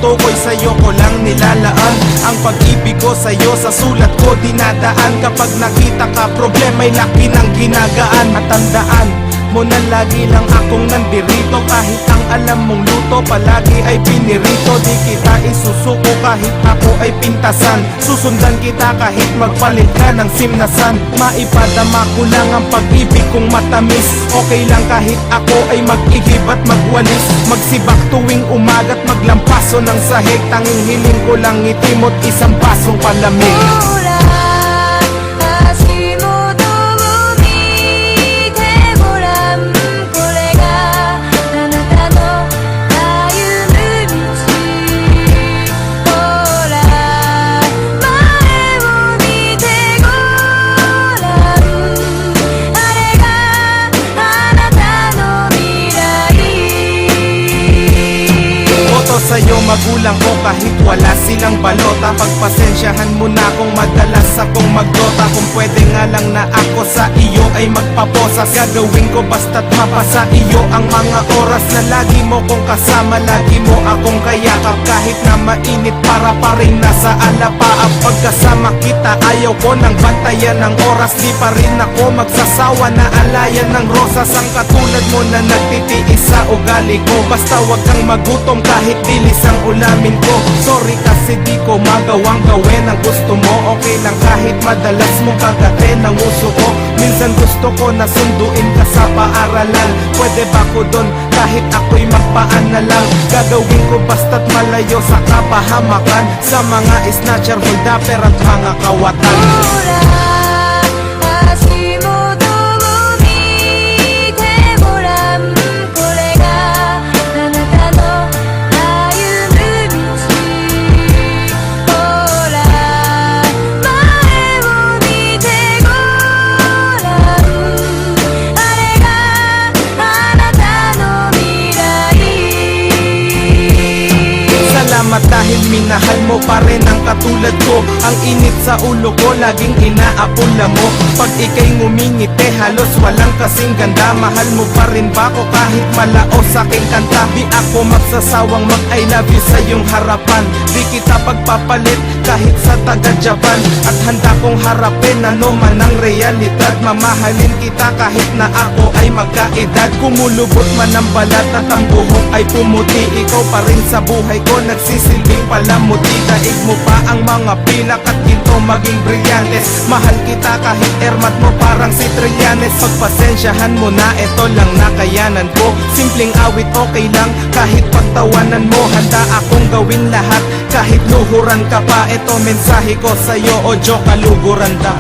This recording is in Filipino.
tinutukoy sa'yo ko lang nilalaan. Ang pag-ibig ko sa'yo sa sulat ko dinadaan. Kapag nakita ka problema'y laki ng ginagaan. At tandaan mo na lagi lang akong nandirito. Kahit ang alam mong luto palagi ay pinirito. Di kita isusuko kahit ako ay pintasan. Susundan kita kahit magpalit ka ng simnasan. Maipadama ko lang ang pag-ibig kong matamis. Okay lang kahit ako ay mag-igib at magwalis. Magsibak tuwing umaga't maglampaso ng sahig. Tanging hiling ko lang ngiti mo't isang pasong palamig. Sa'yo magulang ko kahit wala silang balota. Pagpasensyahan mo na kung madalas akong magdota. Kung pwede nga lang na ako sa iyo ay magpaposas. Gagawin ko basta't mapasa iyo ang mga oras na lagi mo kong kasama. Lagi mo akong kayakap kahit na mainit para pa rin nasa alapaap. Pagkasama kita ayaw ko ng bantayan ng oras. Di pa rin ako magsasawa na alayan ng rosas. Ang katulad mo na nagtitiis sa ugali ko. Basta wag kang magutom kahit dilis ang ulamin ko. Sorry kasi di ko magawang gawin ang gusto mo. Okay lang kahit madalas mong kagatin ang uso ko. Minsan gusto ko na sunduin ka sa paaralan. Pwede ba ko dun kahit ako'y magpaan na lang. Gagawin ko basta't malayo sa kapahamakan. Sa mga snatcher, holdapper at mga kawatan. Dahil minahal mo pa rin ang katulad ko. Ang init sa ulo ko laging inaapula mo. Pag ika'y ngumingiti halos walang kasing ganda. Mahal mo pa rin ba ko kahit malaos aking kanta? Di ako magsasawang mag I love you sa iyong harapan. Di kita pagpapalit kahit sa taga-Japan. At handa kong harapin ano man ang realidad. Mamahalin kita kahit na ako ay magkaedad. Kumulubot man ang balat at ang buhok ay pumuti. Ikaw pa rin sa buhay ko nagsisilbing palamuti. Daig mo pa ang mga pilak at ginto maging brilyantes. Mahal kita kahit ermat mo parang si Trillanes. Pagpasensyahan mo na ito lang nakayanan ko. Simpleng awit okay lang kahit pagtawanan mo. Handa akong gawin lahat kahit luhuran ka pa. Ito mensahe ko sa'yo o joke kaluguran ka.